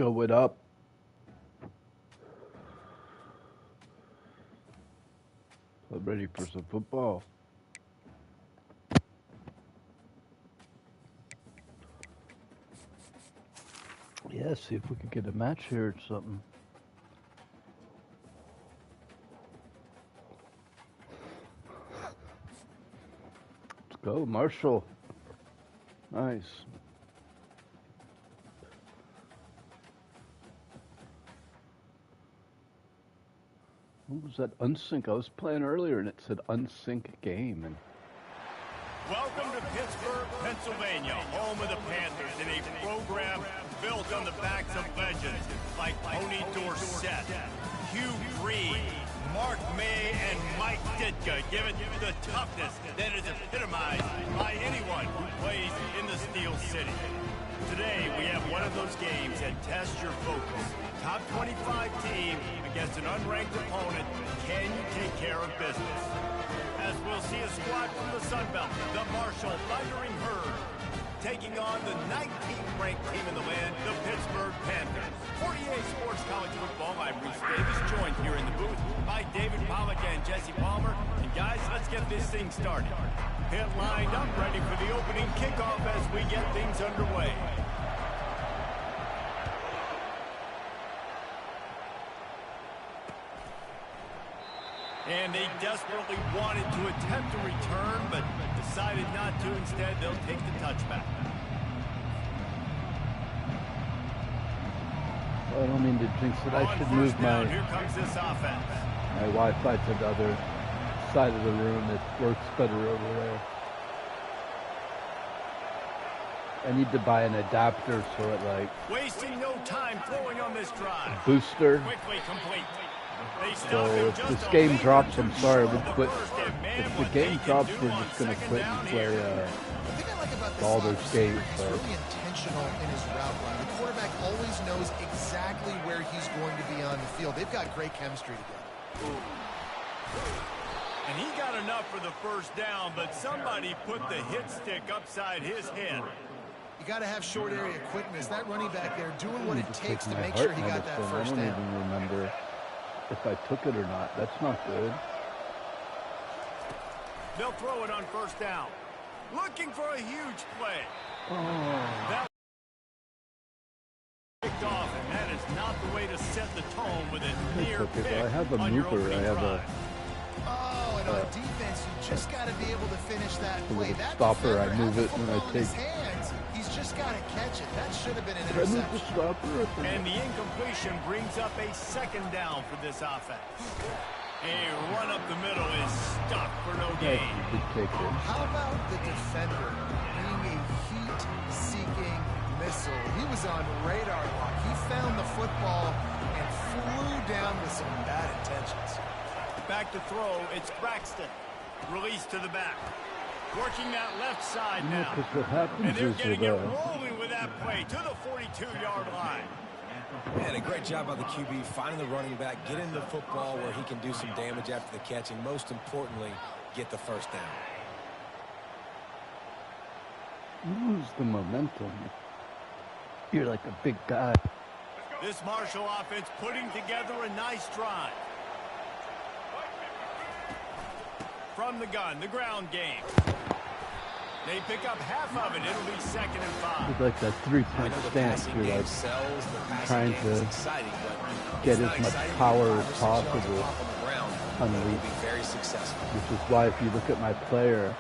Yo, what up? I'm ready for some football. Yeah, see if we could get a match here or something. Let's go, Marshall. Nice. What was that unsync? I was playing earlier and it said unsync game. And welcome to Pittsburgh, Pennsylvania, home of the Panthers, in a program built on the backs of legends like Tony Dorsett, Hugh Green, Mark May, and Mike Ditka, given the toughness that is epitomized by anyone who plays in the Steel City. Today, we have one of those games that tests your focus. Top 25 team against an unranked opponent. Can you take care of business? As we'll see a squad from the Sun Belt, the Marshall Thundering Herd, taking on the 19th ranked team in the land, the Pittsburgh Panthers. 48 Sports College Football, I'm Reese Davis, joined here in the booth by David Pollock and Jesse Palmer. And guys, let's get this thing started. Pit lined up, ready for the opening kickoff as we get things underway. And they desperately wanted to attempt a return, but decided not to. Instead, they'll take the touchback. I don't mean to jinx it. I should move my Here comes this offense. My Wi-Fi to the other side of the room. It works better over there. I need to buy an adapter so it like wasting no time throwing on this drive. Booster. Quickly complete. So if this game drops, I'm sorry, we'll quit. If the game drops, we're just gonna quit and play Baldur's Gate. He's really intentional in his route run. The quarterback always knows exactly where he's going to be on the field. They've got great chemistry together. And he got enough for the first down, but somebody put the hit stick upside his head. You got to have short area quickness. That running back there doing what it takes to make sure he got that first down. I don't even remember if I took it or not. That's not good. They'll throw it on first down. Looking for a huge play. Oh. That kicked off, and that is not the way to set the tone with a near pick. I have a mooper. I have a on defense, you just got to be able to finish that play. That stopper, I move it when I take. He's just got to catch it. That should have been an interception. And the incompletion brings up a second down for this offense. A run up the middle is stuck for no gain. How about the defender being a heat-seeking missile? He was on radar lock. He found the football and flew down with some bad intentions. Back to throw, it's Braxton. Release to the back. Working that left side now. And they're getting it rolling with that play to the 42-yard line. And a great job by the QB finding the running back, getting the football where he can do some damage after the catch, and most importantly, get the first down. Lose the momentum. You're like a big guy. This Marshall offense putting together a nice drive. From the gun, the ground game. They pick up half of it. It'll be 2nd and 5. It's like that 3-point stance. You're like trying to get as much power as possible unleashed. Which is why if you look at my player,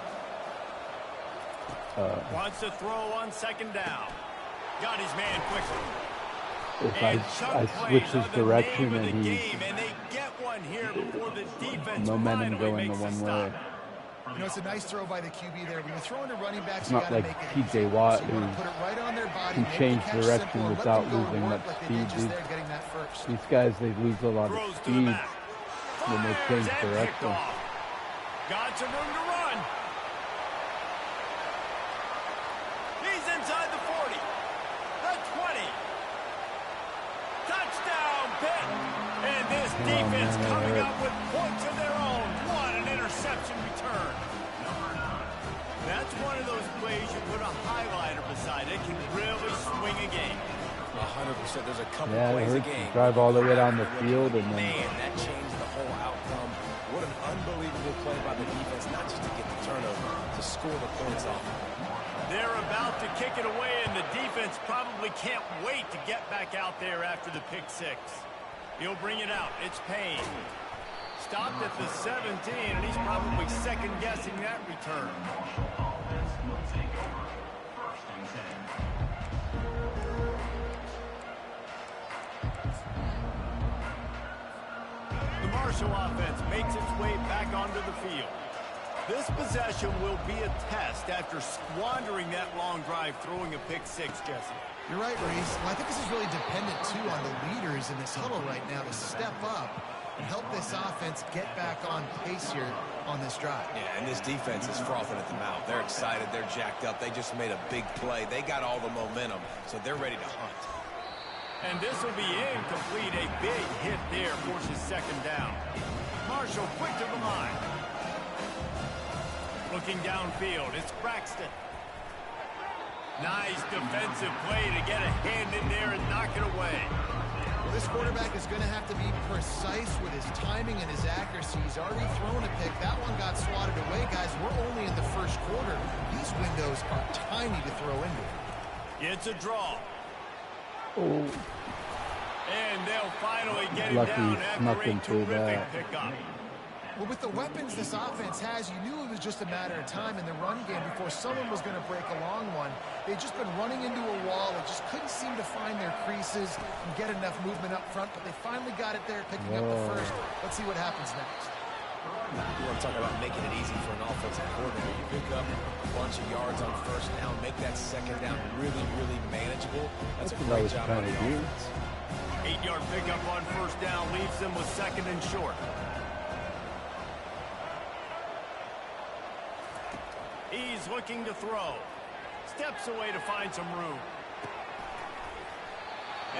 wants to throw on 2nd down. Got his man quickly. If I switch his direction and he's momentum going the one way. You know, it's a nice throw by the QB there. When you're throwing to running backs, it's not like T.J. Watt who can change direction without losing much speed. These guys, they lose a lot of speed when they change direction. Got some room to run. He's inside the 40. The 20. Touchdown, Pitt. And this defense coming up with points of their own. What an interception return. That's one of those plays you put a highlighter beside it, can really swing a game. 100%. said, there's a couple Yeah, plays a it hurts game. to drive all the way down the field and then... Man, that changed the whole outcome. What an unbelievable play by the defense, not just to get the turnover, to score the points off. They're about to kick it away, and the defense probably can't wait to get back out there after the pick six. He'll bring it out. It's Payne. Stopped at the 17, and he's probably second-guessing that return. The Marshall offense makes its way back onto the field. This possession will be a test after squandering that long drive, throwing a pick six, Jesse. You're right, Reese. Well, I think this is really dependent, too, on the leaders in this huddle right now to step up and help this offense get back on pace here on this drive. Yeah, and this defense is frothing at the mouth. They're excited. They're jacked up. They just made a big play. They got all the momentum, so they're ready to hunt. And this will be incomplete. A big hit there forces second down. Marshall quick to the line. Looking downfield, it's Braxton. Nice defensive play to get a hand in there and knock it away. Well, this quarterback is going to have to be precise with his timing and his accuracy. He's already thrown a pick. That one got swatted away, guys. We're only in the first quarter. These windows are tiny to throw into. It's a draw. Oh. And they'll finally get Lucky him down snuck after a into terrific that. pickup. Well, with the weapons this offense has, you knew it was just a matter of time in the run game before someone was going to break a long one. They'd just been running into a wall. They just couldn't seem to find their creases and get enough movement up front, but they finally got it there, picking up the first. Let's see what happens next. You want to talk about making it easy for an offensive coordinator. You pick up a bunch of yards on first down, make that second down really, really manageable. That's a great job by the offense. 8-yard pickup on first down leaves them with second and short. He's looking to throw. Steps away to find some room.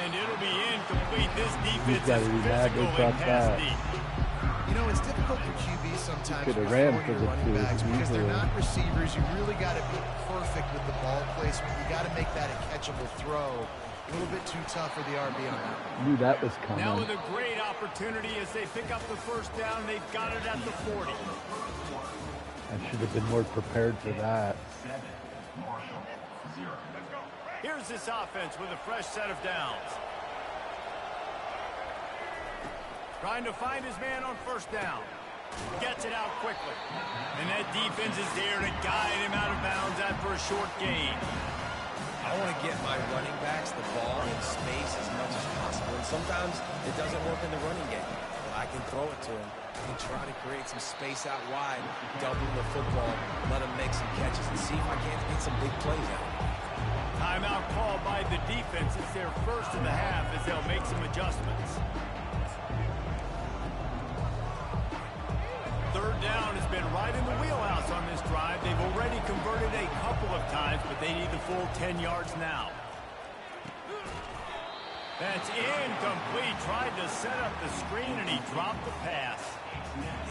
And it'll be incomplete. This defense is physical and pass deep. You know, it's difficult for QB sometimes Could with have ran 40 for the running two backs because they're easily. not receivers. You really got to be perfect with the ball placement. You got to make that a catchable throw. A little bit too tough for the RB on that. Knew that was coming. Now with a great opportunity as they pick up the first down. They've got it at the 40. I should have been more prepared for that. Here's this offense with a fresh set of downs. Trying to find his man on first down. Gets it out quickly. And that defense is there to guide him out of bounds after a short gain. I want to get my running backs the ball in space as much as possible. And sometimes it doesn't work in the running game. But I can throw it to him. I can try to create some space out wide, double the football, let him make some catches, and see if I can't get some big plays out. Timeout called by the defense. It's their first of the half as they'll make some adjustments. Third down has been right in the wheelhouse on this drive. They've already converted a couple of times, but they need the full 10 yards now. That's incomplete. Tried to set up the screen, and he dropped the pass.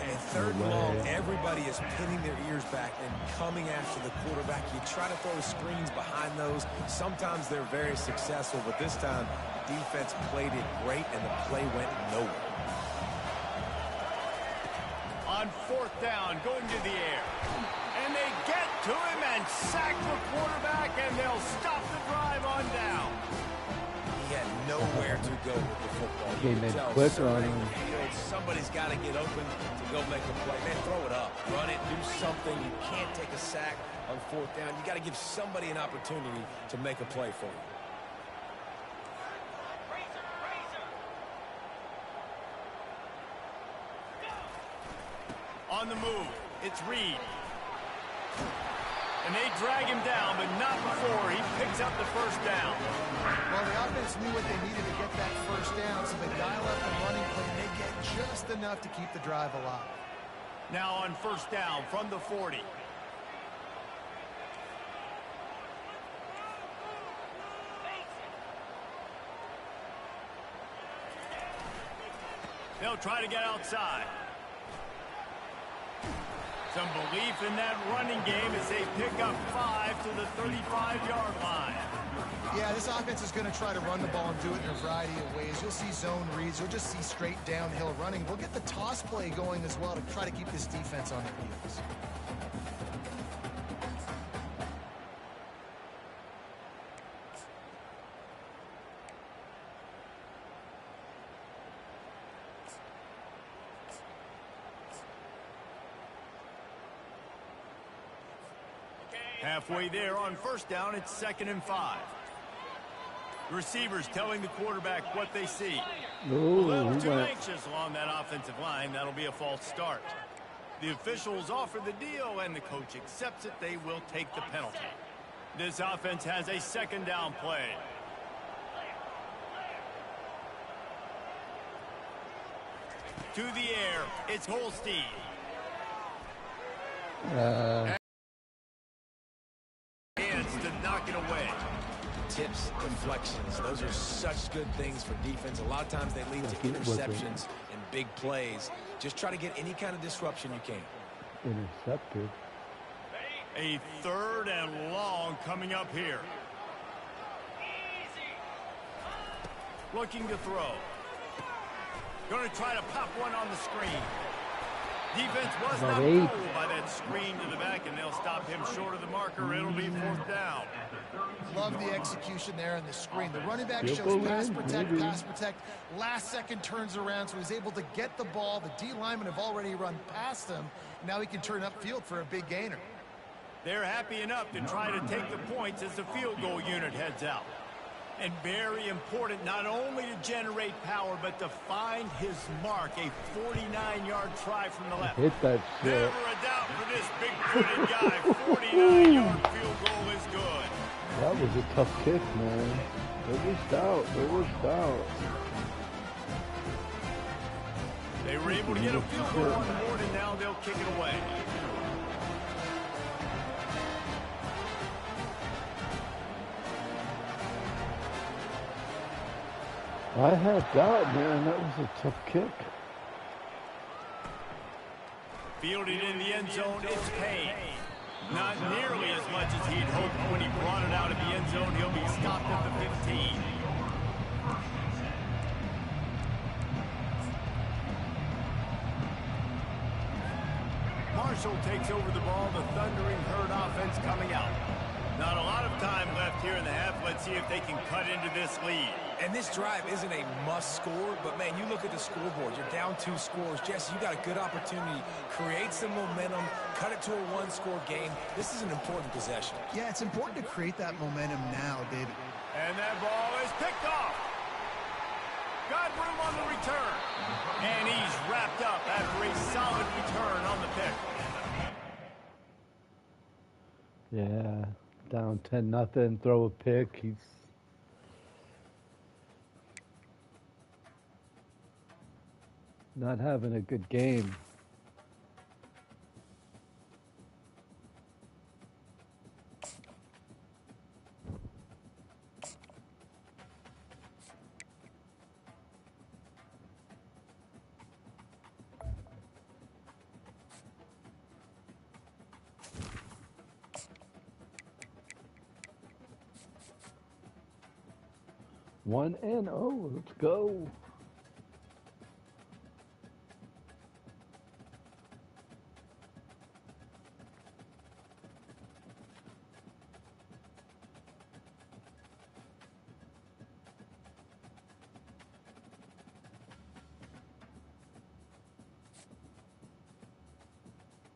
And third and long, everybody is pinning their ears back and coming after the quarterback. You try to throw screens behind those. Sometimes they're very successful, but this time, defense played it great, and the play went nowhere. On fourth down, going to the air. And they get to him and sack the quarterback, and they'll stop the drive on down. He had nowhere to go with the football. You Came can in tell quick somebody on him. in the field, somebody's got to get open to go make a play. Man, throw it up. Run it. Do something. You can't take a sack on fourth down. You got to give somebody an opportunity to make a play for you. On the move, it's Reed. And they drag him down, but not before he picks up the first down. Well, the offense knew what they needed to get that first down, so they dial up the running play, and they get just enough to keep the drive alive. Now on first down from the 40. They'll try to get outside. Some belief in that running game as they pick up 5 to the 35-yard line. Yeah, this offense is going to try to run the ball and do it in a variety of ways. You'll see zone reads. You'll just see straight downhill running. We'll get the toss play going as well to try to keep this defense on their heels. Halfway there on first down, it's 2nd and 5. Receivers telling the quarterback what they see. A little too anxious along that offensive line. That'll be a false start. The officials offer the deal, and the coach accepts it. They will take the penalty. This offense has a 2nd down play. To the air, it's Holstein. To knock it away. Tips, deflections, those are such good things for defense. A lot of times they lead to interceptions and big plays. Just try to get any kind of disruption you can. Intercepted. A 3rd and long coming up here. Looking to throw. Going to try to pop one on the screen. Defense was not fooled by that screen to the back, and they'll stop him short of the marker. It'll be 4th down. Love the execution there on the screen. The running back shows pass protect. Last second turns around, so he's able to get the ball. The D linemen have already run past him. Now he can turn upfield for a big gainer. They're happy enough to try to take the points as the field goal unit heads out. And very important, not only to generate power, but to find his mark. A 49-yard try from the left. Hit that shit. Never a doubt for this big-footed guy. 49-yard field goal is good. That was a tough kick, man. It was stout. It was stout. They were able to get a field goal on the board, and now they'll kick it away. I had doubt, man. That was a tough kick. Fielded in the end zone, it's Payne. Not nearly as much as he'd hoped when he brought it out of the end zone. He'll be stopped at the 15. Marshall takes over the ball. The Thundering Herd offense coming out. Not a lot of time left here in the half. Let's see if they can cut into this lead. And this drive isn't a must score, but man, you look at the scoreboard. You're down 2 scores. Jesse, you got a good opportunity. Create some momentum. Cut it to a 1-score game. This is an important possession. Yeah, it's important to create that momentum now, David. And that ball is picked off. Got room on the return. And he's wrapped up after a solid return on the pick. Yeah, down 10-0, throw a pick. He's not having a good game. One and oh, let's go.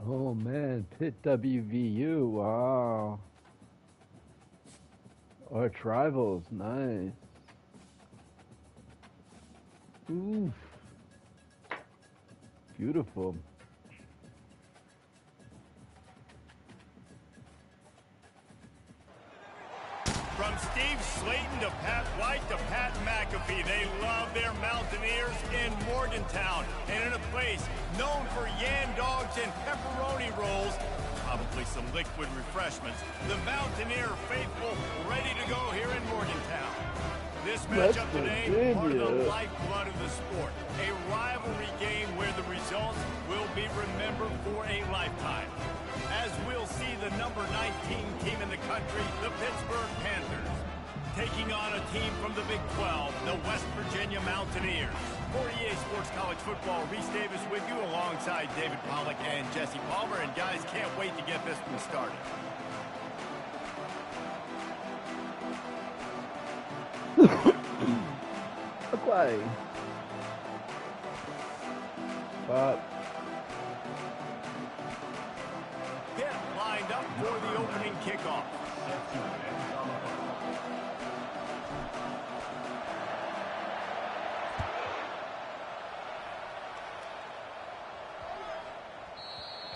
Oh man, Pitt WVU, wow. Arch rivals, nice. Oof. Beautiful. From Steve Slayton to Pat White to Pat McAfee, they love their Mountaineers in Morgantown. And in a place known for Yan dogs and pepperoni rolls, a probably some liquid refreshments. The Mountaineer faithful ready to go here in Morgantown. This matchup today, part of the lifeblood of the sport. A rivalry game where the results will be remembered for a lifetime. As we'll see the number 19 team in the country, the Pittsburgh Panthers, taking on a team from the Big 12, the West Virginia Mountaineers. For EA Sports College Football, Reese Davis with you alongside David Pollack and Jesse Palmer. And guys, can't wait to get this one started. Okay. Get lined up for the opening kickoff.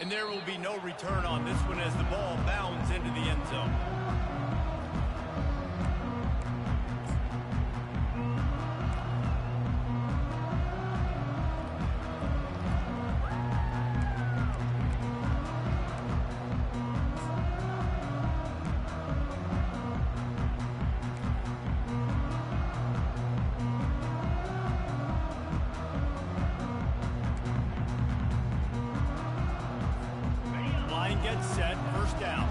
And there will be no return on this one as the ball bounds into the end zone. Gets set, first down.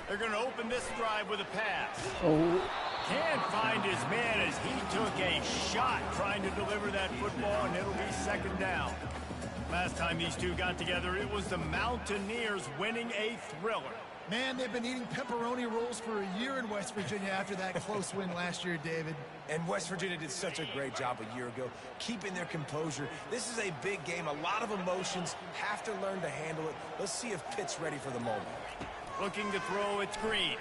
They're going to open this drive with a pass. Can't find his man as he took a shot trying to deliver that football, and it'll be second down. Last time these two got together, it was the Mountaineers winning a thriller. Man, they've been eating pepperoni rolls for a year in West Virginia after that close win last year, David. And West Virginia did such a great job a year ago, keeping their composure. This is a big game, a lot of emotions, have to learn to handle it. Let's see if Pitt's ready for the moment. Looking to throw, it's Green.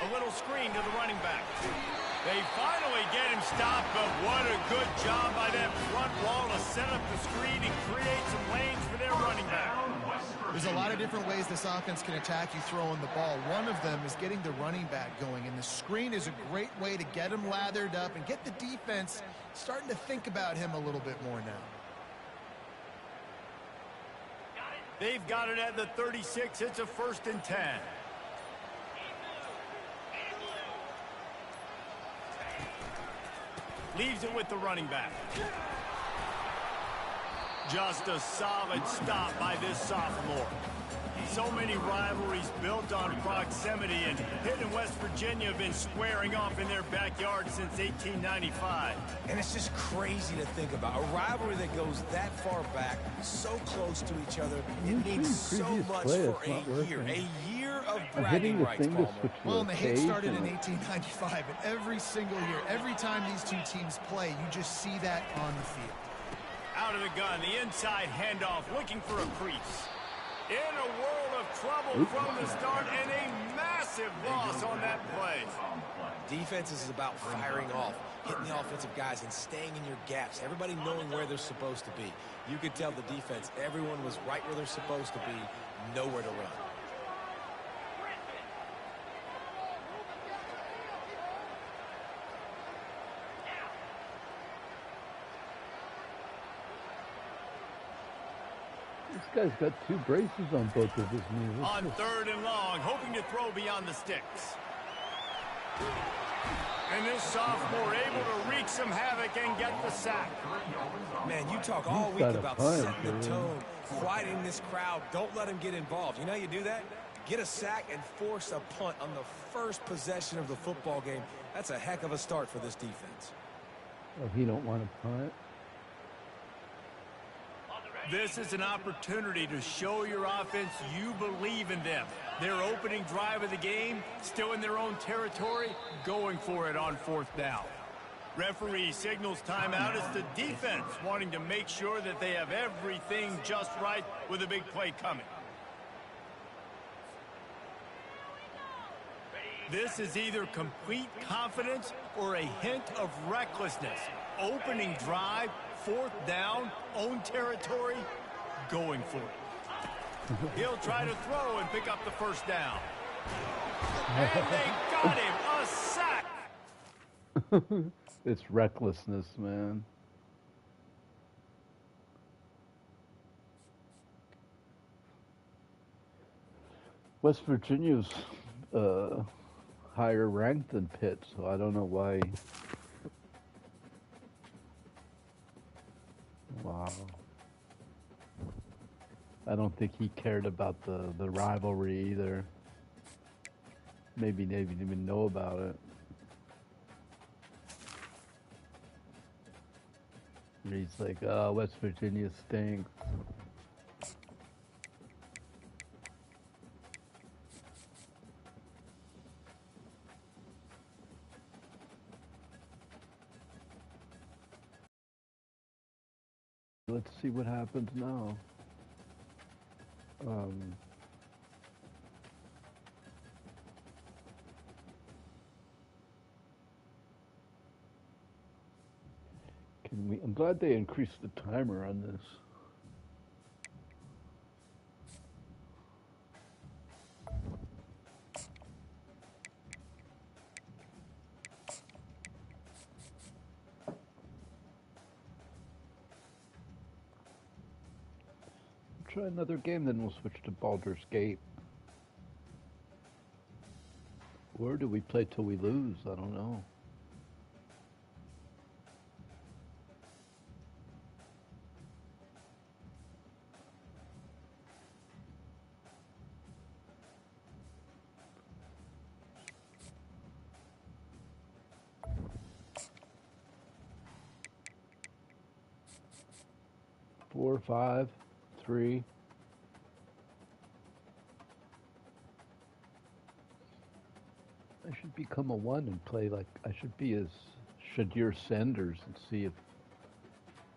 A little screen to the running back. They finally get him stopped, but what a good job by that front wall to set up the screen and create some lanes for their running back. There's a lot of different ways this offense can attack you throwing the ball. One of them is getting the running back going, and the screen is a great way to get him lathered up and get the defense starting to think about him a little bit more now. They've got it at the 36. It's a 1st and 10. Leaves it with the running back. Just a solid stop by this sophomore. So many rivalries built on proximity, and Pitt and West Virginia have been squaring off in their backyard since 1895. And it's just crazy to think about. A rivalry that goes that far back, so close to each other. It means so much for a year. A year of bragging rights, Palmer. Well, and the hate started in 1895, and every single year, every time these two teams play, you just see that on the field. Out of the gun, the inside handoff, looking for a crease. In a world of trouble from the start, and a massive loss on that play. Defense is about firing off, hitting the offensive guys, and staying in your gaps. Everybody knowing where they're supposed to be. You could tell the defense, everyone was right where they're supposed to be, nowhere to run. This guy's got 2 braces on both of his knees. On 3rd and long, hoping to throw beyond the sticks. And this sophomore able to wreak some havoc and get the sack. Man, you talk all week about setting the tone, quieting this crowd. Don't let him get involved. You know how you do that? Get a sack and force a punt on the first possession of the football game. That's a heck of a start for this defense. Oh, he don't want to punt. This is an opportunity to show your offense you believe in them. Their opening drive of the game, still in their own territory, going for it on 4th down. Referee signals timeout. It's the defense wanting to make sure that they have everything just right with a big play coming. This is either complete confidence or a hint of recklessness. Opening drive, 4th down, own territory, going for it. He'll try to throw and pick up the 1st down. And they got him. A sack. It's recklessness, man. West Virginia's higher ranked than Pitt, so I don't know why. Wow. I don't think he cared about the rivalry either. Maybe they didn't even know about it. He's like, oh, West Virginia stinks. Let's see what happens now. I'm glad they increased the timer on this. Try another game, then we'll switch to Baldur's Gate. Or do we play till we lose? I don't know. Four, 5, 3. I should become a 1 and play like I should be as Shadir Sanders and see if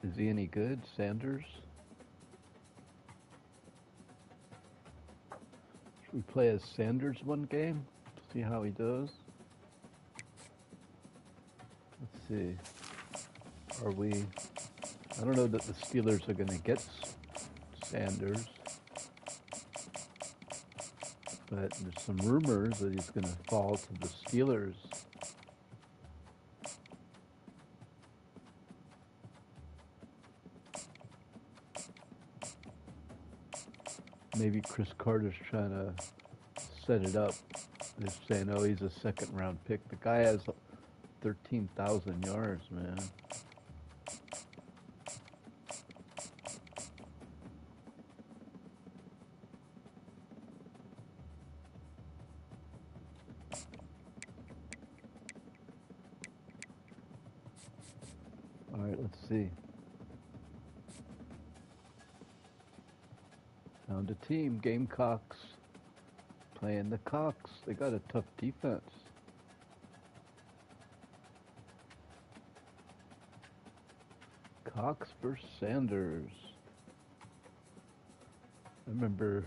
is he any good, Sanders? Should we play as Sanders one game? See how he does. Let's see. Are we? I don't know that the Steelers are going to get Sanders, but there's some rumors that he's going to fall to the Steelers. Maybe Chris Carter's trying to set it up. They're saying, oh, he's a second-round pick. The guy has 13,000 yards, man. All right, let's see. Found a team, Gamecocks, playing the Cocks. They got a tough defense. Cox versus Sanders. I remember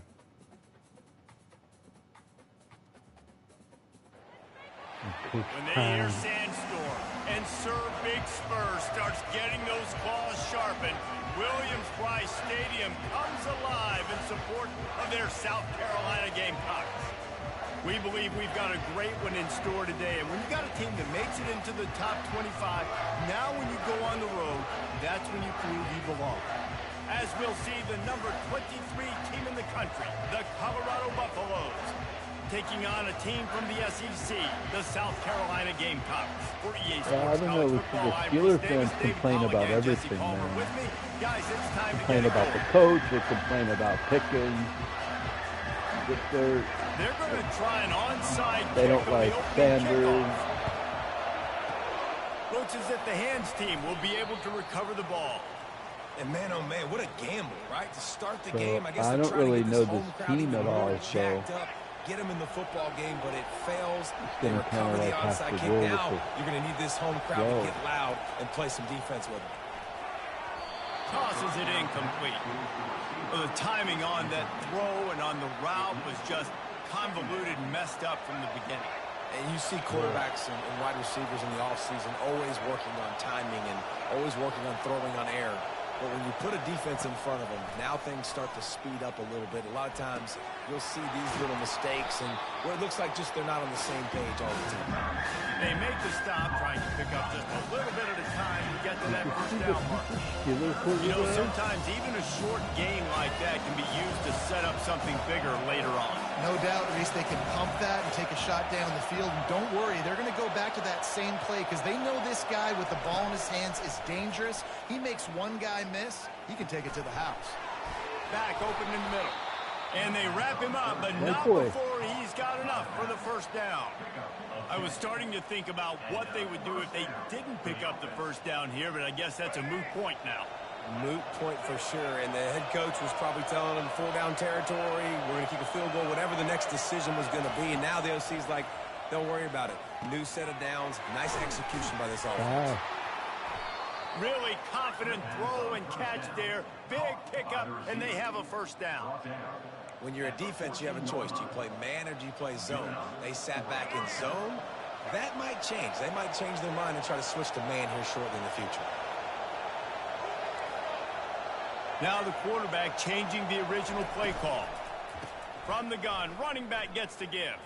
when they hear Sandstorm and Sir Big Spur starts getting those claws sharpened, Williams-Brice Stadium comes alive in support of their South Carolina Gamecocks. We believe we've got a great one in store today, and when you got a team that makes it into the top 25, now when you go on the road, that's when you prove you belong. As we'll see the number 23 team in the country, the Colorado Buffaloes, taking on a team from the SEC, the South Carolina Gamecocks. For EA Sports I don't know, the Steelers fans complain about everything, man. Guys, it's time complain about the coach, they complain about Pickens. They're going to try an onside They don't like Sanders. Looks as if the hands team will be able to recover the ball. And man, oh man, what a gamble, right? To start the So, game, I guess I they're don't trying really to get know this home this crowd team even at more all, so jacked up, get them in the football game, but it fails. They gonna recover kinda the like have onside to kick. roll with Now it. you're going to need this home crowd to get loud and play some defense with them. Tosses it incomplete. Well, the timing on that throw and on the route was just convoluted and messed up from the beginning. And you see quarterbacks and wide receivers in the offseason always working on timing and always working on throwing on air. But when you put a defense in front of them, now things start to speed up a little bit. A lot of times you'll see these little mistakes and where it looks like just they're not on the same page all the time. They make the stop, trying to pick up just a little bit at a time to get to that first down mark. You know, sometimes even a short game like that can be used to set up something bigger later on. No doubt, Reese, they can pump that and take a shot down the field. And don't worry, they're going to go back to that same play because they know this guy with the ball in his hands is dangerous. He makes one guy miss, he can take it to the house. Back open in the middle. And they wrap him up, but not before he's got enough for the first down. I was starting to think about what they would do if they didn't pick up the first down here, but I guess that's a moot point now. Moot point for sure, and the head coach was probably telling them 4-down territory, we're going to kick a field goal, whatever the next decision was going to be, and now the OC's like, don't worry about it. New set of downs, nice execution by this offense. Really confident throw and catch there, big pickup, and they have a first down. When you're a defense, you have a choice. Do you play man or do you play zone? They sat back in zone. That might change. They might change their mind and try to switch to man here shortly in the future. Now the quarterback changing the original play call. From the gun, running back gets to give.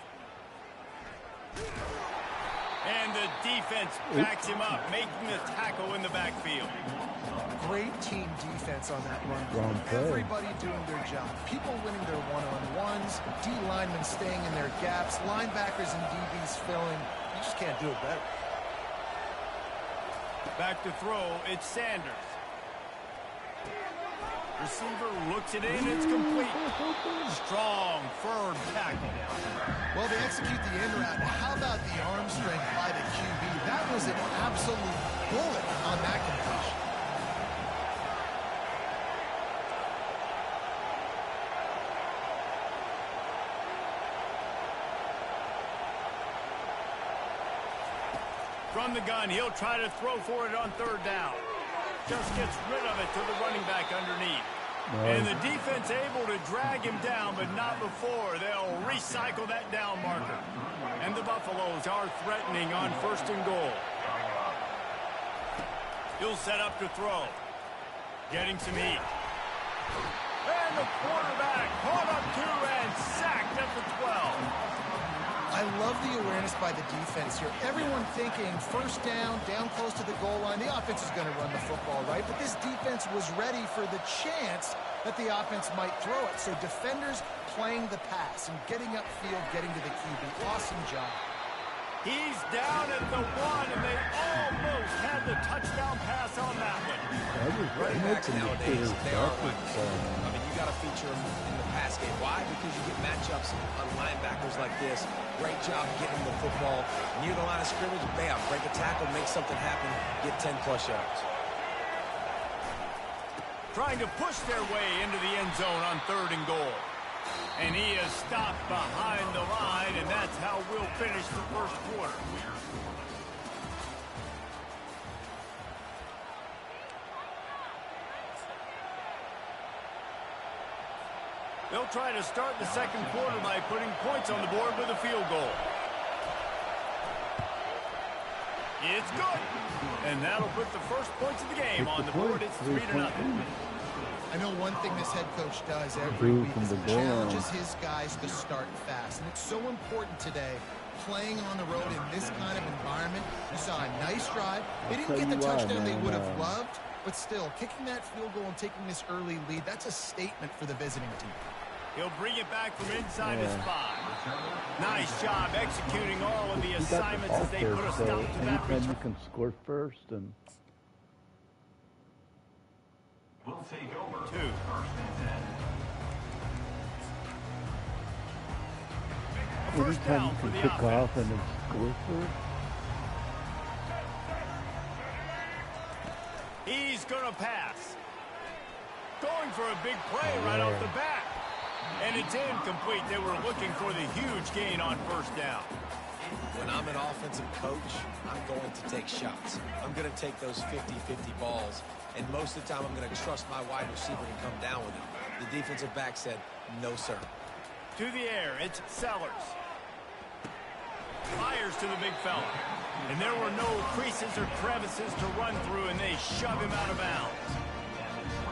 And the defense backs him up, making the tackle in the backfield. Great team defense on that run. Everybody doing their job. People winning their one-on-ones, D linemen staying in their gaps, linebackers and DBs filling. You just can't do it better. Back to throw, it's Sanders. Receiver looks it in, it's complete. Strong, firm tackle. Well, they execute the in route. How about the arm strength by the QB? That was an absolute bullet on that completion. From the gun, he'll try to throw for it on third down. Just gets rid of it to the running back underneath. And the defense able to drag him down, but not before. They'll recycle that down marker. And the Buffaloes are threatening on first and goal. He'll set up to throw. Getting some heat. And the quarterback caught up to and sacked at the 12. I love the awareness by the defense here. Everyone thinking first down, down close to the goal line. The offense is going to run the football, right? But this defense was ready for the chance that the offense might throw it. So defenders playing the pass and getting upfield, getting to the QB. Awesome job. He's down at the 1, and they almost had the touchdown pass on that one. Running backs nowadays, they are weapons. I mean, you got to feature them in the pass game. Why? Because you get matchups on linebackers like this. Great job getting the football near the line of scrimmage. Bam, break a tackle, make something happen, get 10-plus yards. Trying to push their way into the end zone on third and goal. And he is stopped behind the line, and that's how we'll finish the first quarter. They'll try to start the second quarter by putting points on the board with a field goal. It's good. And that'll put the first points of the game on the board. It's 3-0. I know one thing this head coach does every week is he challenges his guys to start fast. And it's so important today, playing on the road in this kind of environment. You saw a nice drive. They didn't get the touchdown they would have loved, but still, kicking that field goal and taking this early lead, that's a statement for the visiting team. He'll bring it back from inside his 5. Nice job executing all of the assignments as they put a stop to that return. You can score first and... We'll take over. 2. First down for the pick off and then score first. He's going to pass. Going for a big play right off the bat. And it's incomplete. They were looking for the huge gain on first down. When I'm an offensive coach, I'm going to take shots. I'm going to take those 50-50 balls. And most of the time, I'm going to trust my wide receiver to come down with it. The defensive back said, no, sir. To the air, it's Sellers. Fires to the big fella. And there were no creases or crevices to run through, and they shove him out of bounds.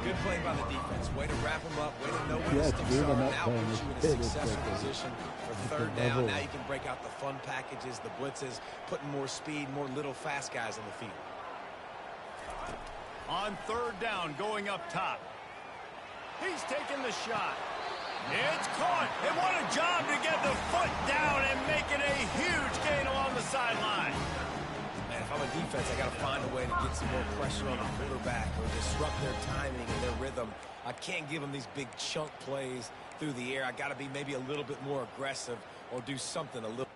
Good play by the defense. Way to wrap them up. Way to know where Yeah, the sticks we're are. not Now playing puts you in a this kid. It's successful like a- position for it's a third down. level. Now you can break out the fun packages, the blitzes, putting more speed, more little fast guys on the field. On third down, going up top. He's taking the shot. It's caught. And what a job to get the foot down and making a huge gain along the sideline. Man, if I'm a defense, I got to find a way to get some more pressure on the quarterback or disrupt their timing and their rhythm. I can't give them these big chunk plays through the air. I got to be maybe a little bit more aggressive or do something a little.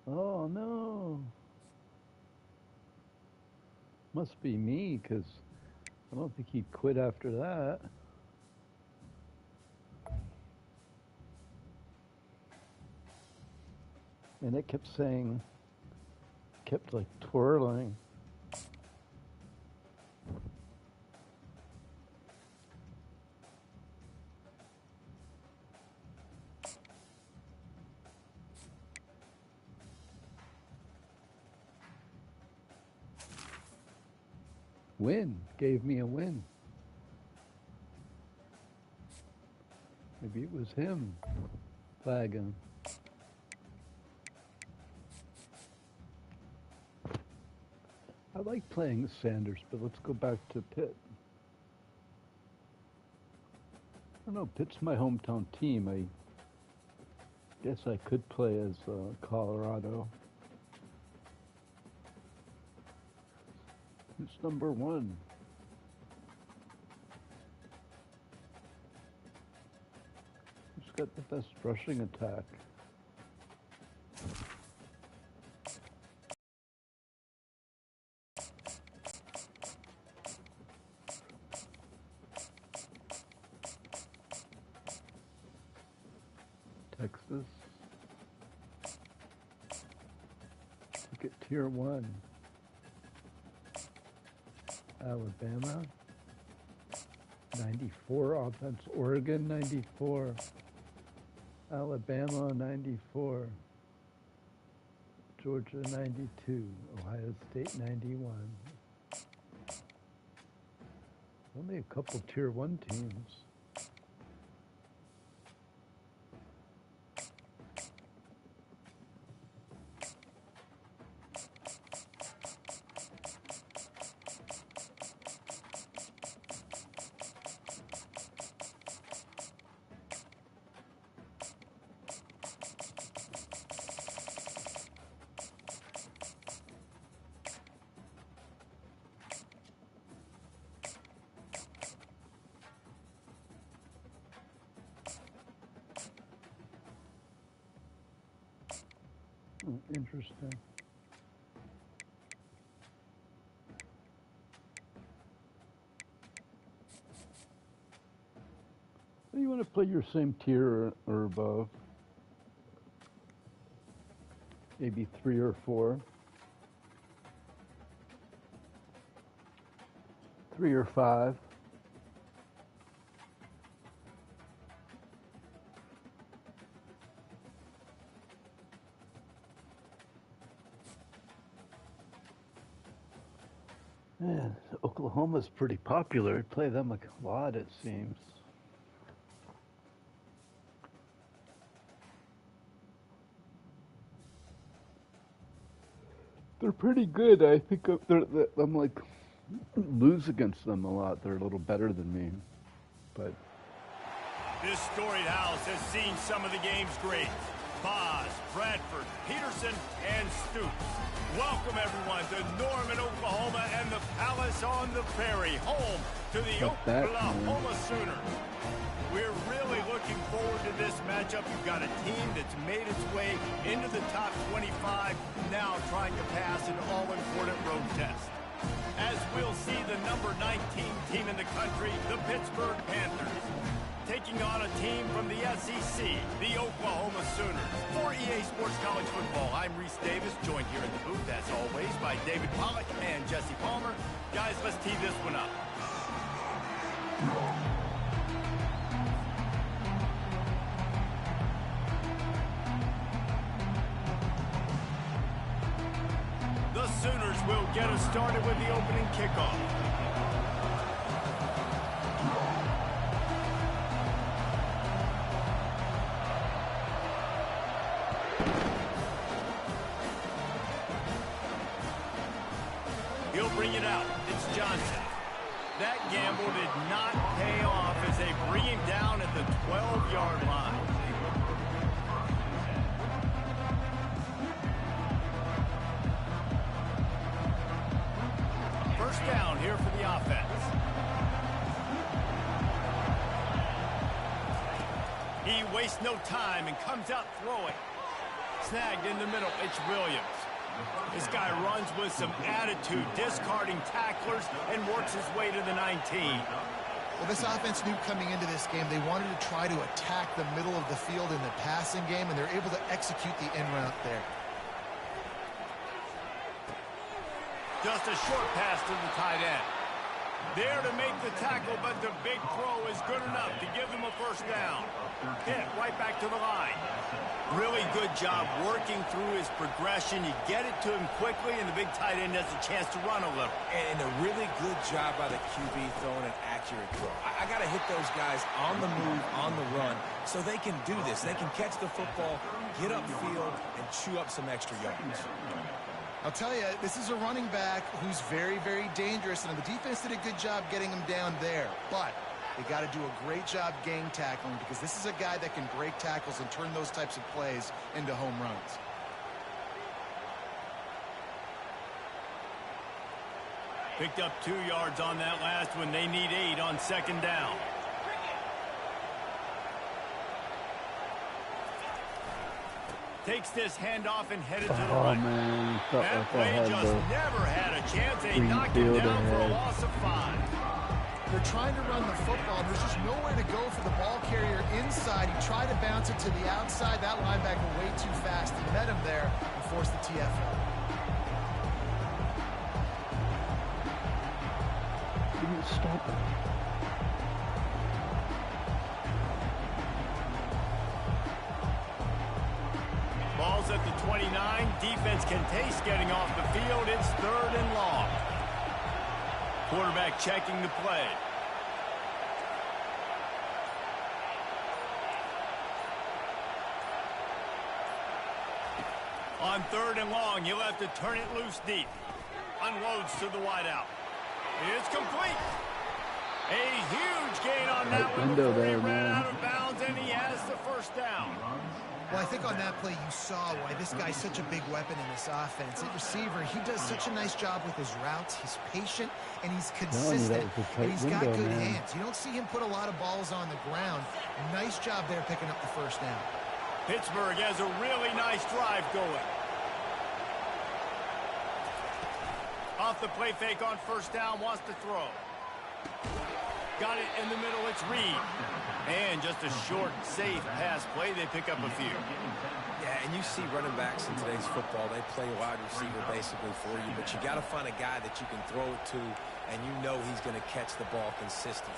Oh, no. Must be me, because I don't think he'd quit after that. And it kept saying, kept like twirling. Win, gave me a win. Maybe it was him flagging. I like playing Sanders, but let's go back to Pitt. I don't know, Pitt's my hometown team. I guess I could play as Colorado. Who's number one? Who's got the best rushing attack? Texas. Look at Tier 1. Alabama. 94 offense. Oregon 94. Alabama 94. Georgia 92. Ohio State 91. Only a couple Tier 1 teams. Interesting. You want to play your same tier or above? Maybe 3 or 4. 3 or 5. Man, Oklahoma's pretty popular. I play them a lot, it seems. They're pretty good. I think I'm like lose against them a lot. They're a little better than me, but This storied house has seen some of the game's greats. Boz, Bradford, Peterson, and Stoops. Welcome, everyone, to Norman, Oklahoma, and the Palace on the Prairie, home to the Oklahoma Sooners. We're really looking forward to this matchup. You've got a team that's made its way into the top 25, now trying to pass an all-important road test. As we'll see the number 19 team in the country, the Pittsburgh Panthers, taking on a team from the SEC, the Oklahoma Sooners. For EA Sports College Football, I'm Reese Davis, joined here in the booth, as always, by David Pollack and Jesse Palmer. Guys, let's tee this one up. The Sooners will get us started with the opening kickoff. He'll bring it out. It's Johnson. That gamble did not pay off as they bring him down at the 12-yard line. First down here for the offense. He wastes no time and comes out throwing. Snagged in the middle. It's Williams. This guy runs with some attitude, discarding tacklers, and works his way to the 19. Well, this offense knew coming into this game they wanted to try to attack the middle of the field in the passing game, and they're able to execute the in route there. Just a short pass to the tight end. There to make the tackle, but the big throw is good enough to give them a first down. Hit right back to the line. Really good job working through his progression. You get it to him quickly, and the big tight end has a chance to run a little. And a really good job by the QB throwing an accurate throw. I got to hit those guys on the move, on the run, so they can do this. They can catch the football, get upfield, and chew up some extra yards. I'll tell you, this is a running back who's very, very dangerous, and the defense did a good job getting him down there. But they got to do a great job gang tackling, because this is a guy that can break tackles and turn those types of plays into home runs. Picked up 2 yards on that last one. They need 8 on second down. Takes this handoff and headed to the right. Man, That play just never had a chance. They knocked him down for a loss of 5. They're trying to run the football. There's just nowhere to go for the ball carrier inside. He tried to bounce it to the outside. That linebacker way too fast. He met him there and forced the TFL. Didn't stop it. Ball's at the 29. Defense can taste getting off the field. It's 3rd and long. Quarterback checking the play. On 3rd and long, he'll have to turn it loose deep. Unloads to the wideout. It's complete. A huge gain on that one before he ran out of bounds, and he has the first down. Well, I think on that play you saw why this guy's such a big weapon in this offense. At receiver, he does such a nice job with his routes. He's patient, and he's consistent, and he's got good hands. You don't see him put a lot of balls on the ground. Nice job there picking up the first down. Pittsburgh has a really nice drive going. Off the play fake on first down, wants to throw. Got it in the middle, it's Reed. And just a short, safe pass play, they pick up a few. Yeah, and you see running backs in today's football, they play wide receiver basically for you, but you got to find a guy that you can throw it to, and you know he's going to catch the ball consistently.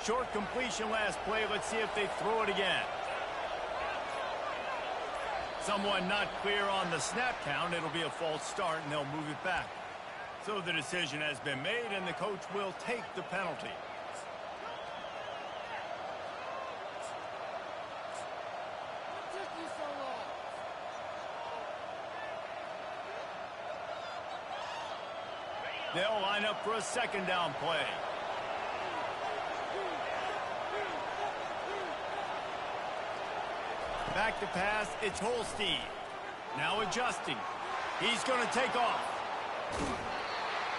Short completion last play. Let's see if they throw it again. Someone not clear on the snap count. It'll be a false start, and they'll move it back. So the decision has been made, and the coach will take the penalty. They'll line up for a second down play. Back to pass, it's Holstein. Now adjusting. He's going to take off.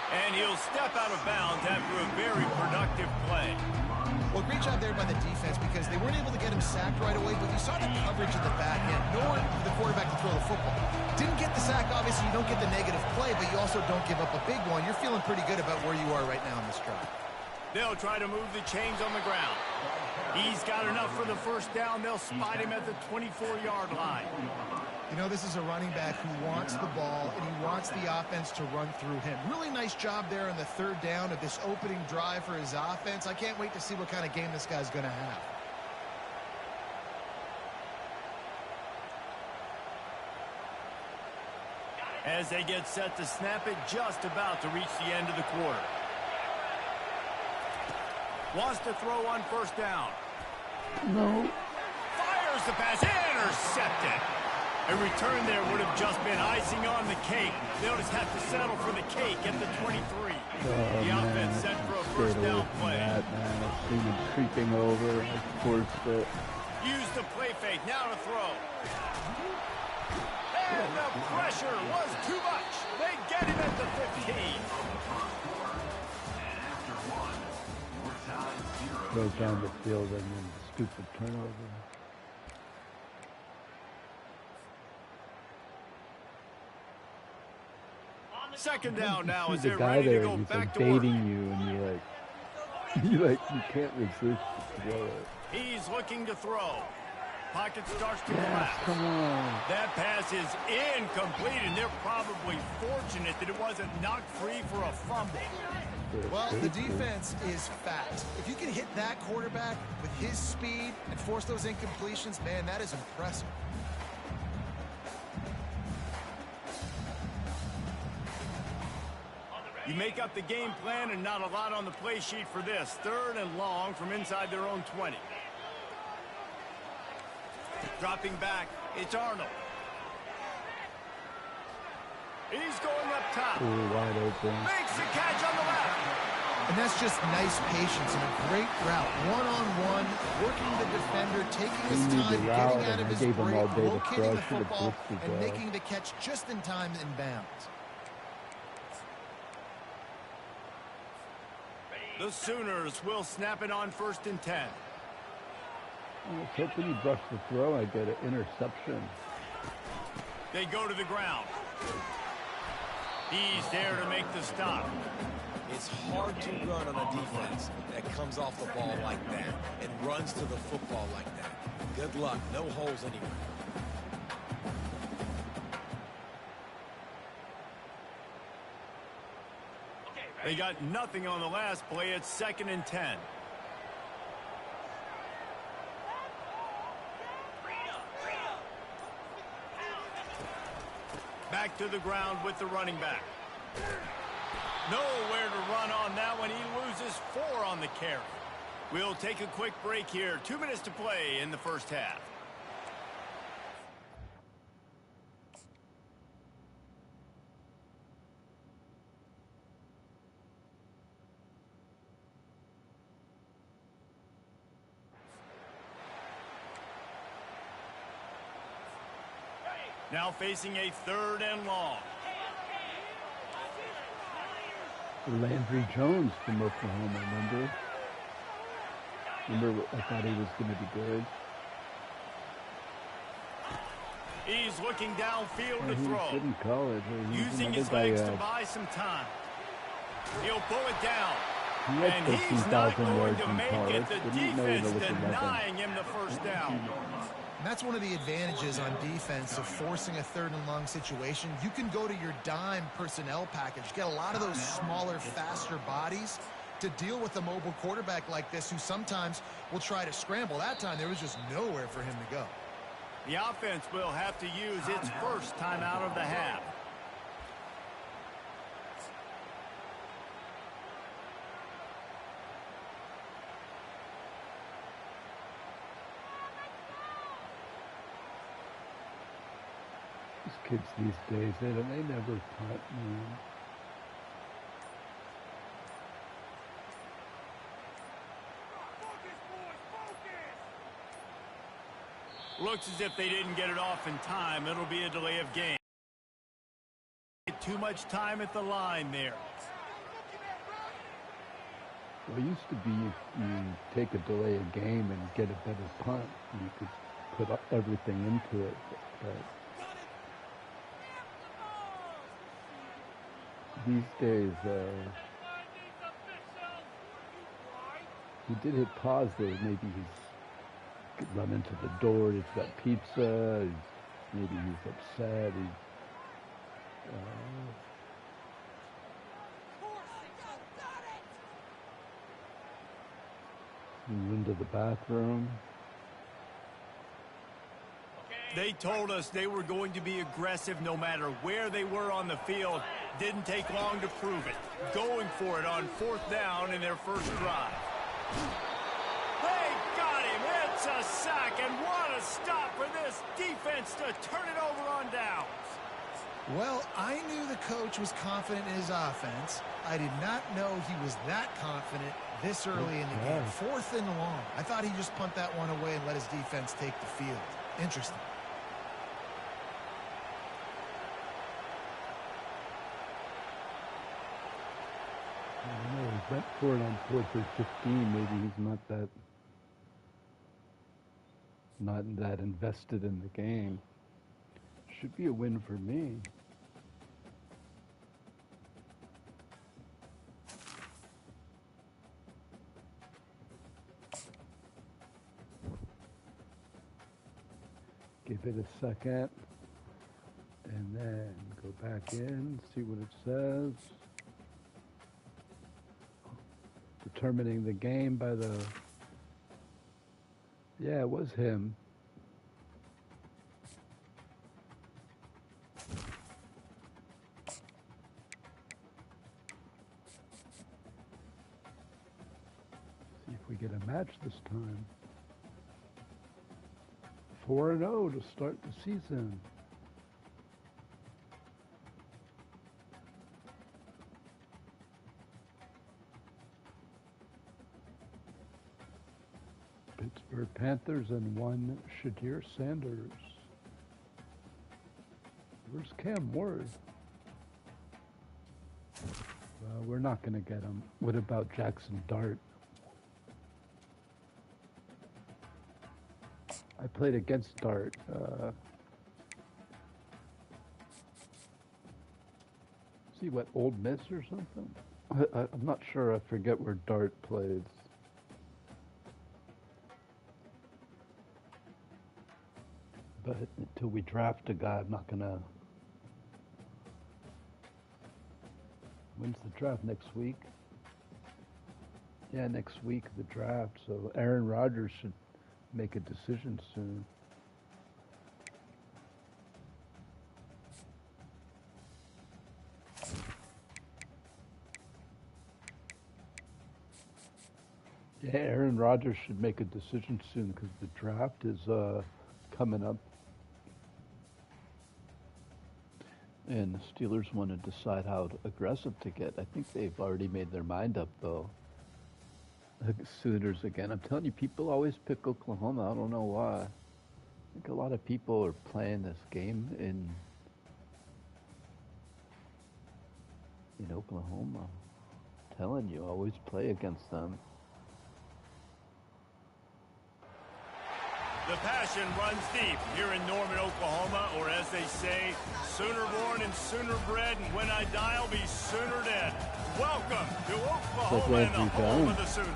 And he'll step out of bounds after a very productive play. Well, great job there by the defense, because they weren't able to get him sacked right away, but you saw the coverage in the back end. Nowhere for the quarterback to throw the football. Didn't get the sack, obviously you don't get the negative play, but you also don't give up a big one. You're feeling pretty good about where you are right now in this drive. They'll try to move the chains on the ground. He's got enough for the first down. They'll spot him at the 24-yard line. You know, this is a running back who wants the ball, and he wants the offense to run through him. Really nice job there on the third down of this opening drive for his offense. I can't wait to see what kind of game this guy's going to have. As they get set to snap it, just about to reach the end of the quarter. Wants to throw on first down. No. Fires the pass. Intercepted. A return there would have just been icing on the cake. They'll just have to settle for the cake at the 23. The offense set for a first down play. That, man. I've seen him creeping over. I forced it. Use the play fake. Now to throw. And the pressure was too much. They get him at the 15. Goes down the field and then stupid turnover. Second down now as the they're guy ready there, to go he's back like to work. baiting you, and you can't resist to throw it. He's looking to throw. Pocket starts to collapse. Come on. That pass is incomplete, and they're probably fortunate that it wasn't knocked free for a fumble. Well, the defense is fast. If you can hit that quarterback with his speed and force those incompletions, man, that is impressive. You make up the game plan and not a lot on the play sheet for this. 3rd and long from inside their own 20. Dropping back, it's Arnold. He's going up top. Ooh, wide open. Makes the catch on the left. And that's just nice patience and a great route. One-on-one, working the defender, taking his time, getting out of his break, locating the football, and making the catch just in time in bounds. The Sooners will snap it on 1st and 10. I was hoping he brushed the throw. I get an interception. They go to the ground. He's there to make the stop. It's hard to run on a defense that comes off the ball like that and runs to the football like that. Good luck. No holes anywhere. They got nothing on the last play. It's 2nd and 10. Back to the ground with the running back. Nowhere to run on that one. He loses 4 on the carry. We'll take a quick break here. 2 minutes to play in the first half. Now facing a 3rd and long. Landry Jones from Oklahoma, remember? I thought he was going to be good. He's looking downfield to He throw. was good in college. Using his legs to buy some time. He'll pull it down. He had And he's not 13,000 going yards to in make college. it. The Didn't know he defense was 11. denying him the first down. And that's one of the advantages on defense of forcing a 3rd and long situation. You can go to your dime personnel package, get a lot of those smaller, faster bodies to deal with a mobile quarterback like this who sometimes will try to scramble. That time there was just nowhere for him to go. The offense will have to use its first time out of the half. These kids these days, they never punt, man. Looks as if they didn't get it off in time. It'll be a delay of game. Too much time at the line there. Well, it used to be you take a delay of game and get a better punt. And you could put everything into it. But these days, he did hit pause though. Maybe he's could run into the door. He's got pizza. Maybe he's upset. He went to the bathroom. They told us they were going to be aggressive no matter where they were on the field. Didn't take long to prove it. Going for it on 4th down in their first drive. They got him. It's a sack, and what a stop for this defense to turn it over on downs. Well, I knew the coach was confident in his offense. I did not know he was that confident this early in the game. 4th and long. I thought he'd just punt that one away and let his defense take the field. Interesting. I don't know, he went for it on 4th or 15. Maybe he's not that invested in the game. Should be a win for me. Give it a second, and then go back in, see what it says. Determining the game by the... Yeah, it was him. See if we get a match this time. 4-0 to start the season. Pittsburgh Panthers and 1 Shadir Sanders. Where's Cam Ward? Well, we're not going to get him. What about Jackson Dart? I played against Dart. See what, Old Miss or something? I'm not sure. I forget where Dart plays. But until we draft a guy, I'm not gonna. When's the draft? Next week? Yeah, next week the draft. So Aaron Rodgers should make a decision soon. Yeah, Aaron Rodgers should make a decision soon because the draft is coming up. And the Steelers want to decide how aggressive to get. I think they've already made their mind up, though. Sooners again. I'm telling you, people always pick Oklahoma. I don't know why. I think a lot of people are playing this game in Oklahoma. I'm telling you, always play against them. The passion runs deep here in Norman, Oklahoma, or as they say, sooner born and sooner bred, and when I die, I'll be sooner dead. Welcome to Oklahoma and the home of the Sooners.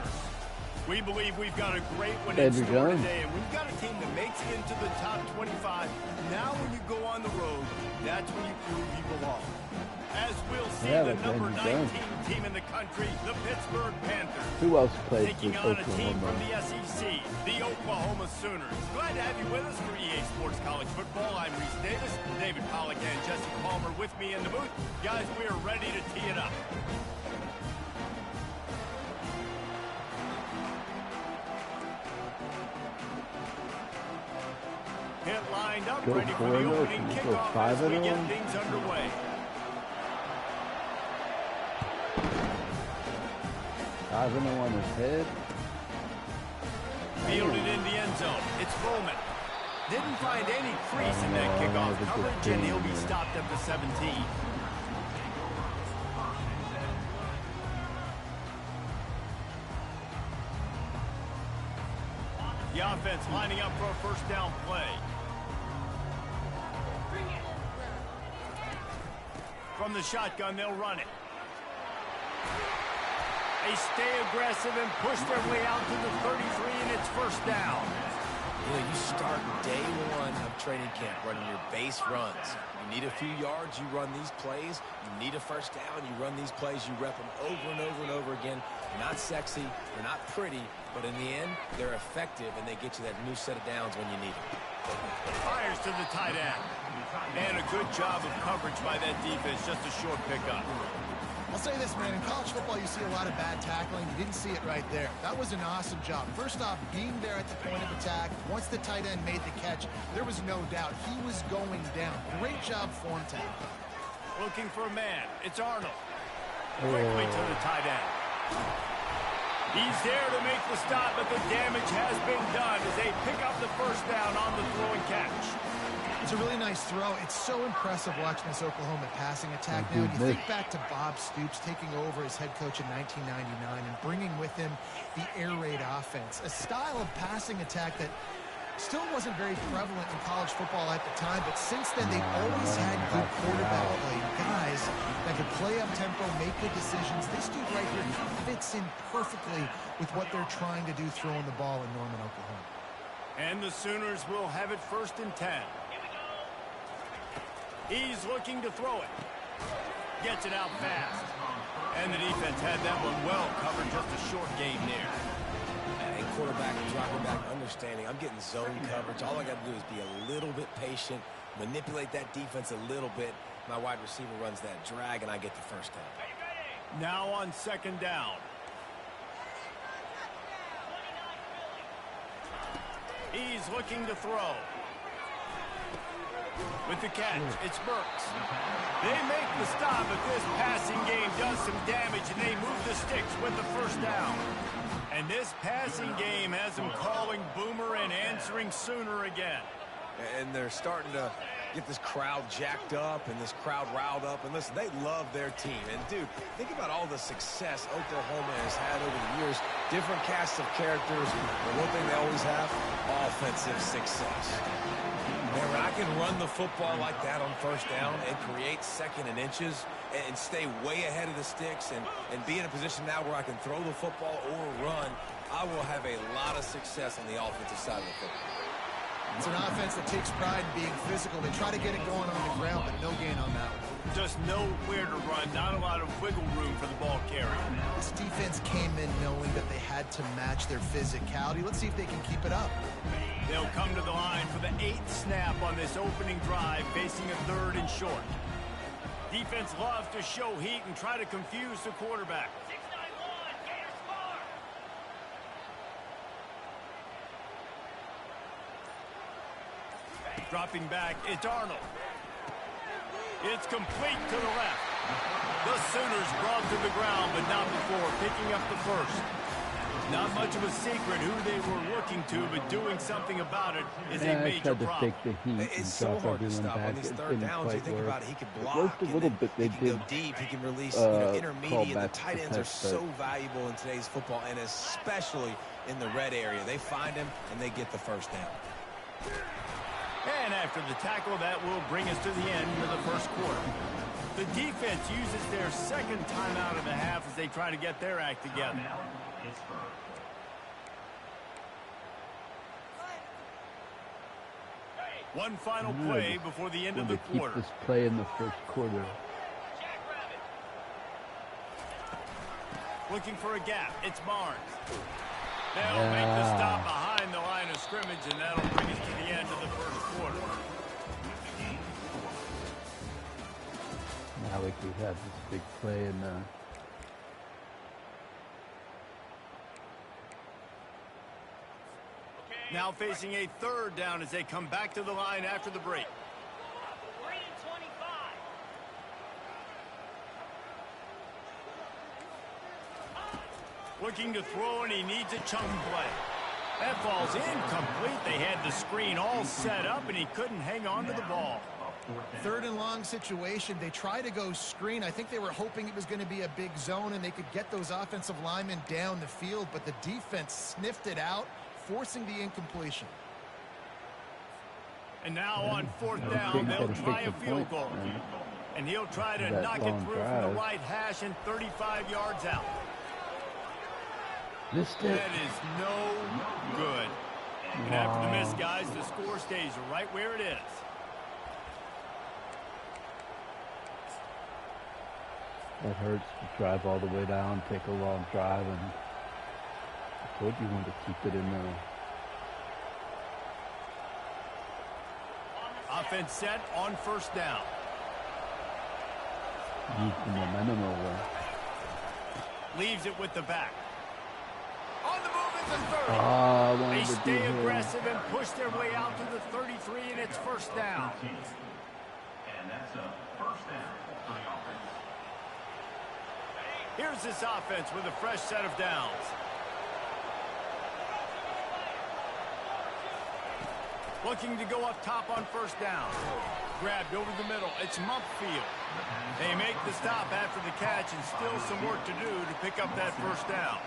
We believe we've got a great one in store today, and we've got a team that makes it into the top 25. Now when you go on the road, that's when you prove you belong. As we'll see the number 19 team in the country, the Pittsburgh Panthers. Who else plays taking on a team from the SEC, the Oklahoma Sooners. Glad to have you with us for EA Sports College Football. I'm Reese Davis, David Pollack and Jesse Palmer with me in the booth. Guys, we are ready to tee it up. Hit lined up, ready for the opening kickoff as we get things underway. Ivan on his head. Fielded in the end zone. It's Bowman. Didn't find any crease in that kickoff coverage, and he'll be stopped up to 17. The offense lining up for a first down play. From the shotgun, they'll run it. They stay aggressive and push their way out to the 33, and it's first down. You start day one of training camp running your base runs. You need a few yards, you run these plays. You need a first down, you run these plays. You rep them over and over and over again. They're not sexy, they're not pretty, but in the end, they're effective, and they get you that new set of downs when you need them. Fires to the tight end. And a good job of coverage by that defense, just a short pickup. I'll say this, man. In college football, you see a lot of bad tackling. You didn't see it right there. That was an awesome job. First off, being there at the point of attack. Once the tight end made the catch, there was no doubt he was going down. Great job form tackling. Looking for a man. It's Arnold. Quickly to the tight end. He's there to make the stop, but the damage has been done as they pick up the first down on the throw and catch. It's a really nice throw. It's so impressive watching this Oklahoma passing attack now. And you think back to Bob Stoops taking over as head coach in 1999 and bringing with him the air raid offense, a style of passing attack that still wasn't very prevalent in college football at the time, but since then they've always had good quarterback play, guys that could play up tempo, make good decisions. This dude right here fits in perfectly with what they're trying to do throwing the ball in Norman, Oklahoma. And the Sooners will have it 1st and 10. He's looking to throw it. Gets it out fast. And the defense had that one well covered, just a short gain there. And quarterback dropping back, understanding I'm getting zone coverage. All I got to do is be a little bit patient, manipulate that defense a little bit. My wide receiver runs that drag, and I get the first down. Now on 2nd down. He's looking to throw. With the catch, it's Burks. They make the stop, but this passing game does some damage, and they move the sticks with the first down. And this passing game has them calling Boomer and answering Sooner again. And they're starting to get this crowd jacked up and this crowd riled up. And listen, they love their team. And, dude, think about all the success Oklahoma has had over the years. Different casts of characters. But one thing they always have, offensive success. Man, when I can run the football like that on 1st down and create 2nd and inches and stay way ahead of the sticks and be in a position now where I can throw the football or run, I will have a lot of success on the offensive side of the football. It's an offense that takes pride in being physical. They try to get it going on the ground, but no gain on that one. Just nowhere to run, not a lot of wiggle room for the ball carrier. This defense came in knowing that they had to match their physicality. Let's see if they can keep it up. They'll come to the line for the 8th snap on this opening drive, facing a 3rd and short. Defense loves to show heat and try to confuse the quarterback. Dropping back, it's Arnold. It's complete to the left. The Sooners brought to the ground, but not before picking up the first. Not much of a secret who they were looking to, but doing something about it is a major problem. It's so hard to stop on these 3rd downs. You think about it, he could block, a little bit. They he can go deep, he can release intermediate. The tight ends are so valuable in today's football, and especially in the red area. They find him, and they get the first down. And after the tackle, that will bring us to the end of the 1st quarter. The defense uses their 2nd timeout of the half as they try to get their act together. One final play before the end of the quarter. Keep this play in the 1st quarter. Looking for a gap. It's Barnes. They'll make the stop behind the line of scrimmage, and that'll bring us to the end of the 1st quarter. Now we could have this big play in the... Now facing a 3rd down as they come back to the line after the break. 3 and 25. Looking to throw, and he needs a chunk play. That falls incomplete. They had the screen all set up, and he couldn't hang on to the ball. 3rd and long situation. They try to go screen. I think they were hoping it was going to be a big zone and they could get those offensive linemen down the field, but the defense sniffed it out, forcing the incompletion. And now on 4th down, they'll try a field goal. And he'll try to knock it through from the right hash and 35 yards out. That is no good. And after the miss, guys, the score stays right where it is. That hurts to drive all the way down, take a long drive, and I told you want to keep it in there. Offense set on 1st down. Use the momentum over. Leaves it with the back. On the move at the 30. They stay aggressive and push their way out to the 33, and it's first down. And that's a first down for the offense. Here's this offense with a fresh set of downs. Looking to go up top on first down. Grabbed over the middle. It's Mumpfield. They make the stop after the catch and still some work to do to pick up that first down.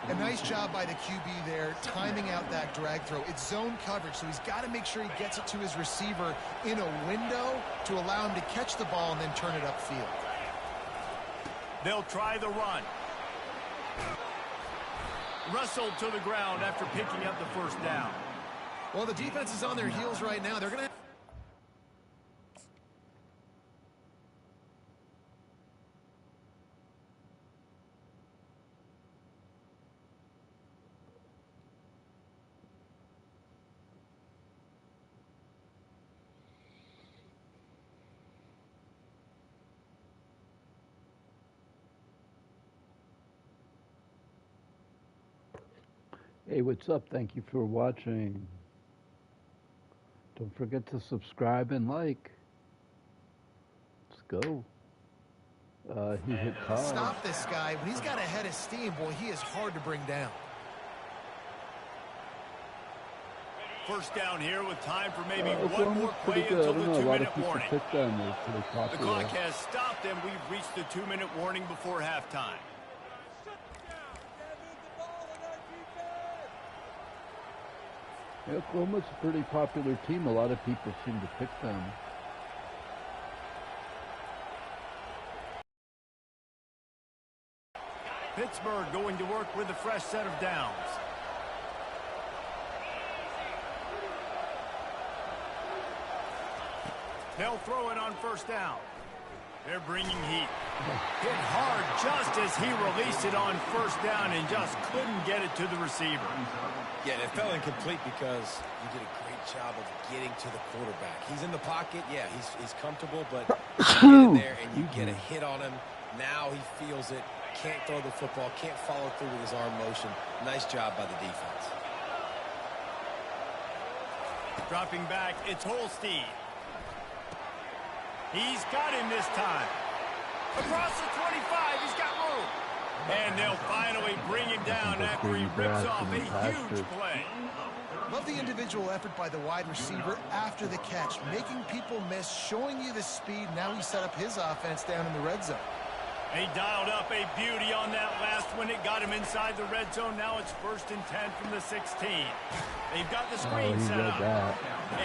A nice job by the QB there, timing out that drag throw. It's zone coverage, so he's got to make sure he gets it to his receiver in a window to allow him to catch the ball and then turn it upfield. They'll try the run. Wrestled to the ground after picking up the first down. Well, the defense is on their heels right now. They're going to... Hey, what's up? Thank you for watching. Don't forget to subscribe and like. Let's go. He hit pause. Stop this guy. When he's got a head of steam, boy, he is hard to bring down. First down here with time for maybe one more play until the 2-minute warning. The clock has stopped and we've reached the 2-minute warning before halftime. Oklahoma's a pretty popular team. A lot of people seem to pick them. Pittsburgh going to work with a fresh set of downs. They'll throw it on first down. They're bringing heat. Hit hard just as he released it on first down and just couldn't get it to the receiver. Yeah, it fell incomplete because you did a great job of getting to the quarterback. He's in the pocket. Yeah, he's comfortable, but you get in there and you get a hit on him. Now he feels it. Can't throw the football. Can't follow through with his arm motion. Nice job by the defense. Dropping back, it's Holstein. He's got him this time. Across the 25, he's got room. And they'll finally bring him down after he rips off a huge play. Love the individual effort by the wide receiver after the catch, making people miss, showing you the speed. Now he set up his offense down in the red zone. They dialed up a beauty on that last one. It got him inside the red zone. Now it's 1st and 10 from the 16. They've got the screen set up.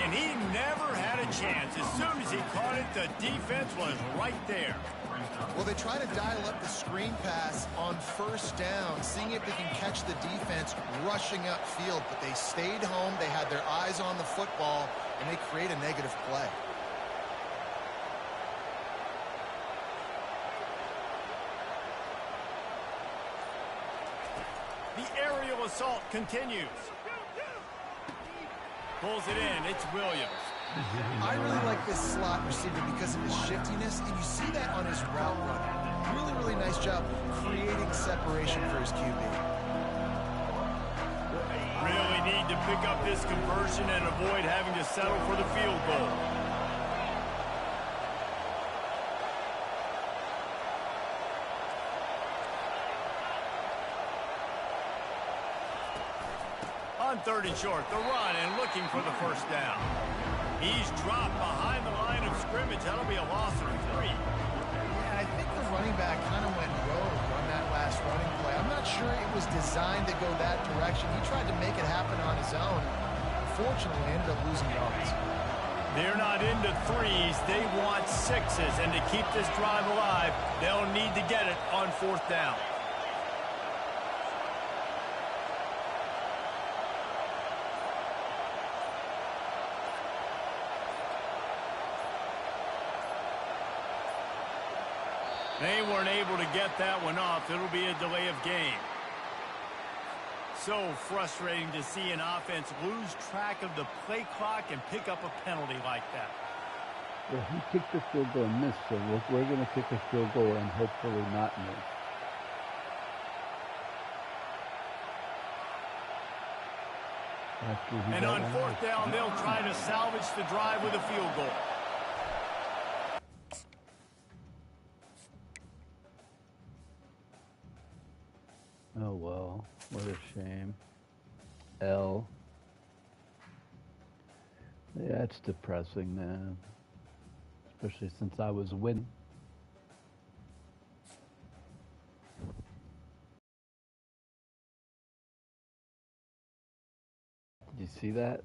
And he never had a chance. As soon as he caught it, the defense was right there. Well, they try to dial up the screen pass on first down, seeing if they can catch the defense rushing upfield. But they stayed home. They had their eyes on the football, and they create a negative play. The aerial assault continues. Pulls it in. It's Williams. I really like this slot receiver because of his shiftiness, and you see that on his route run. Really, really nice job creating separation for his QB. Really need to pick up this conversion and avoid having to settle for the field goal. On 3rd and short, the run and looking for the first down. He's dropped behind the line of scrimmage. That'll be a loss of 3. Yeah, I think the running back kind of went rogue on that last running play. I'm not sure it was designed to go that direction. He tried to make it happen on his own. Unfortunately, ended up losing yards. They're not into 3s. They want 6s. And to keep this drive alive, they'll need to get it on 4th down. They weren't able to get that one off. It'll be a delay of game. So frustrating to see an offense lose track of the play clock and pick up a penalty like that. Well, he kicked the field goal and missed, so we're going to kick a field goal and hopefully not miss. And on fourth down, they'll try to salvage the drive with a field goal. Oh well, what a shame. L. Yeah, it's depressing, man. Especially since I was winning. Did you see that?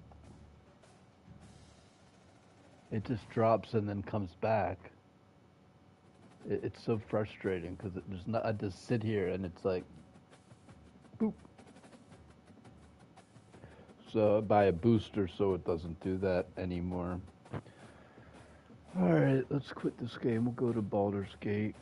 It just drops and then comes back. It's so frustrating because I just sit here and it's like, boop. So I buy a booster so it doesn't do that anymore. Alright, let's quit this game. We'll go to Baldur's Gate.